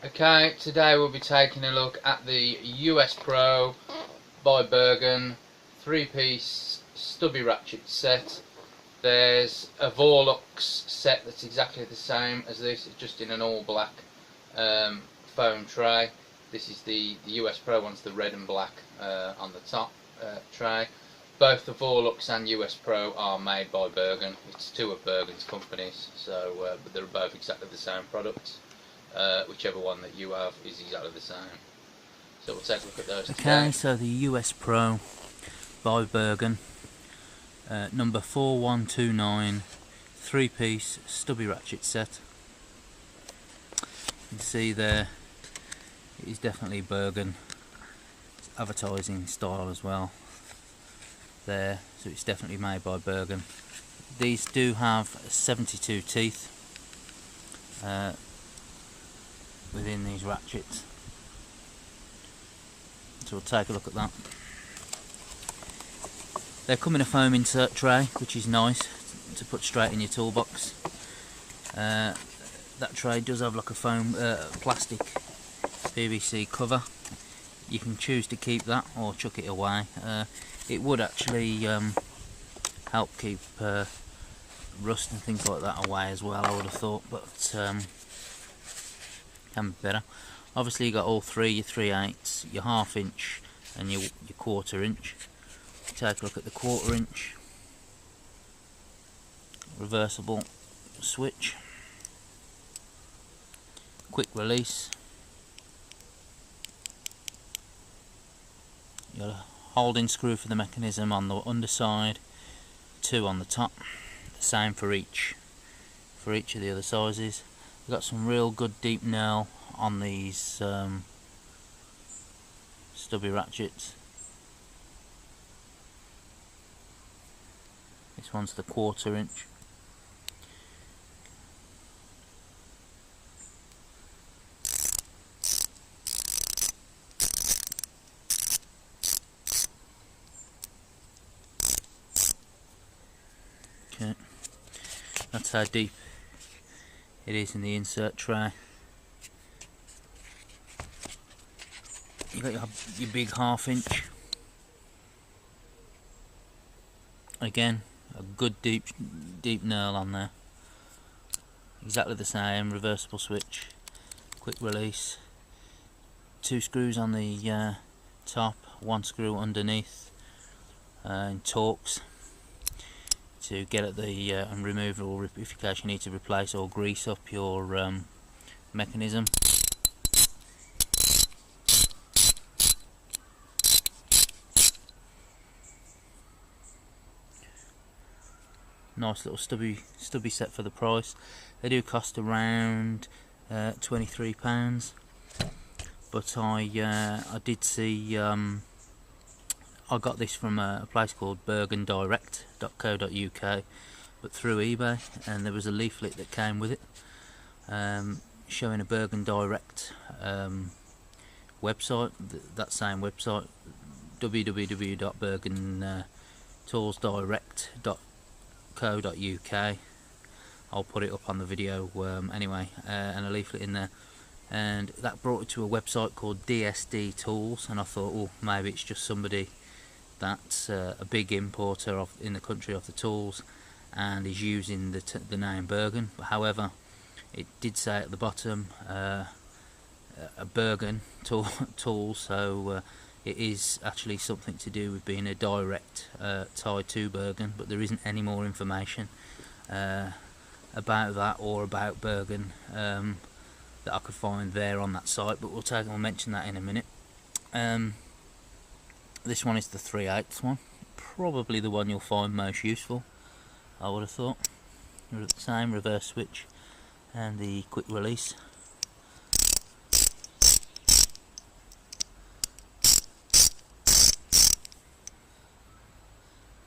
Okay, today we'll be taking a look at the US Pro by Bergen 3-piece Stubby Ratchet set. There's a Vorlux set that's exactly the same as this, it's just in an all black foam tray. This is the US Pro one's the red and black on the top tray. Both the Vorlux and US Pro are made by Bergen. It's two of Bergen's companies, so but they're both exactly the same products. Whichever one that you have is exactly the same. So we'll take a look at those today. Okay, so the US Pro by Bergen, number 4129, 3-piece Stubby Ratchet set. You can see there, it is definitely Bergen. It's advertising style as well. There, so it's definitely made by Bergen. These do have 72 teeth within these ratchets, so we'll take a look at that. They come in a foam insert tray, which is nice to put straight in your toolbox. That tray does have like a foam plastic PVC cover. You can choose to keep that or chuck it away. It would actually help keep rust and things like that away as well, I would have thought, but can be better. Obviously you got all three, your 3/8, your 1/2 inch and your 1/4 inch. Take a look at the 1/4 inch. Reversible switch. Quick release. You got a holding screw for the mechanism on the underside, 2 on the top. The same for each of the other sizes. We've got some real good deep knurl on these stubby ratchets. This one's the 1/4 inch. Okay, that's how deep it is in the insert tray. You got your big 1/2 inch. Again, a good deep knurl on there. Exactly the same. Reversible switch, quick release. 2 screws on the top, 1 screw underneath, in Torx to get at the and remove, or if you occasionally need to replace or grease up your mechanism. Nice little stubby set for the price. They do cost around £23, but I did see I got this from a place called bergendirect.co.uk, but through eBay, and there was a leaflet that came with it showing a Bergen Direct website, that same website, www.bergentoolsdirect.co.uk. I'll put it up on the video anyway, and a leaflet in there, and that brought it to a website called DSD Tools, and I thought, well, maybe it's just somebody that's a big importer in the country of the tools and is using the name Bergen. But however, it did say at the bottom a Bergen tool, so it is actually something to do with being a direct tied to Bergen, but there isn't any more information about that or about Bergen that I could find there on that site, but we'll mention that in a minute. This one is the 3/8 one, probably the one you'll find most useful, I would have thought. The same reverse switch and the quick release.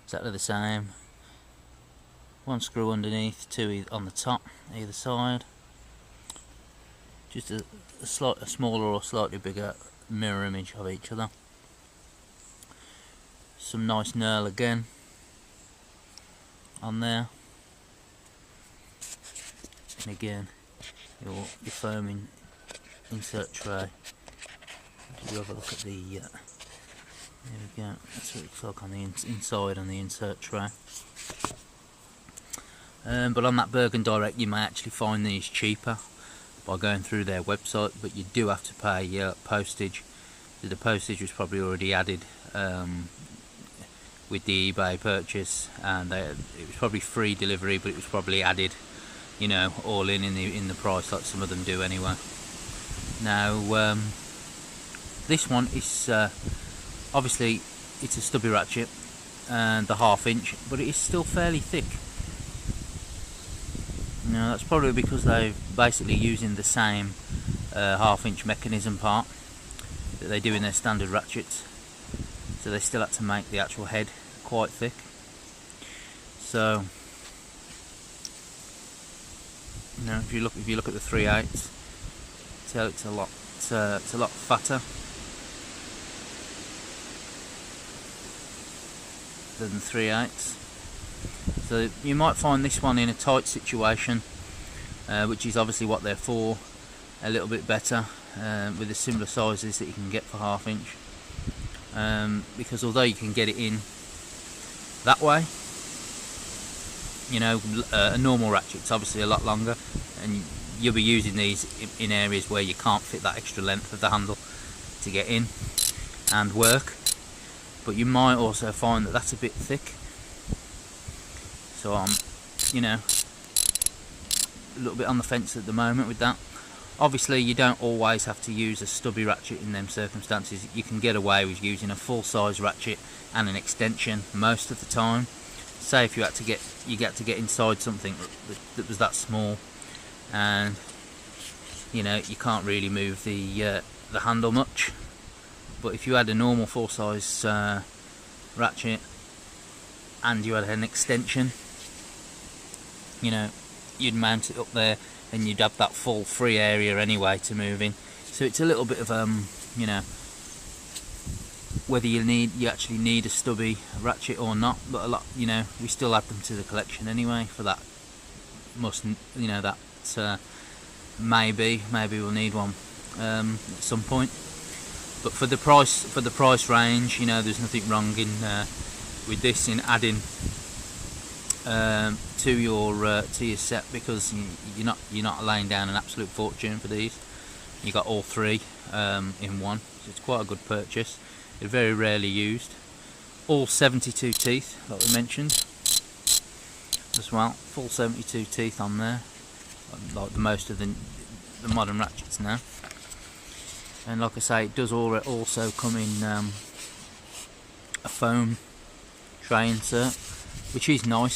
Exactly the same. 1 screw underneath, 2 on the top, either side. Just a smaller or slightly bigger mirror image of each other. Some nice knurl again on there, and again your foaming insert tray. You have a look at the there we go, that's what it looks like on the inside on the insert tray. But on that Bergen Direct you may actually find these cheaper by going through their website, but you do have to pay postage. So the postage was probably already added with the eBay purchase, and it was probably free delivery, but it was probably added, you know, all in the price, like some of them do anyway. Now this one is obviously it's a Stubby Ratchet and the 1/2 inch, but it is still fairly thick. Now that's probably because they're basically using the same 1/2 inch mechanism part that they do in their standard ratchets, so they still had to make the actual head quite thick. So you know, if you look at the 3/8, tell it's a lot fatter than the 3/8. So you might find this one in a tight situation, which is obviously what they're for, a little bit better with the similar sizes that you can get for 1/2 inch, because although you can get it in that way, you know, a normal ratchet's obviously a lot longer, and you'll be using these in areas where you can't fit that extra length of the handle to get in and work. But you might also find that that's a bit thick, so I'm, you know, a little bit on the fence at the moment with that. Obviously you don't always have to use a Stubby Ratchet in them circumstances. You can get away with using a full size ratchet and an extension most of the time. Say if you had to get inside something that was that small, and you know, you can't really move the handle much. But if you had a normal full size ratchet and you had an extension, you know, you'd mount it up there and you'd have that full free area anyway to move in. So it's a little bit of you know, whether you actually need a Stubby Ratchet or not, but a lot, you know, we still add them to the collection anyway for that. You know, that maybe we'll need one at some point. But for the price range, you know, there's nothing wrong in with this, in adding to your set, because you're not laying down an absolute fortune for these. You got all three in one, so it's quite a good purchase. They're very rarely used. All 72 teeth, like we mentioned, as well. Full 72 teeth on there, like the most of the modern ratchets now. And like I say, it does also come in a foam tray insert, which is nice.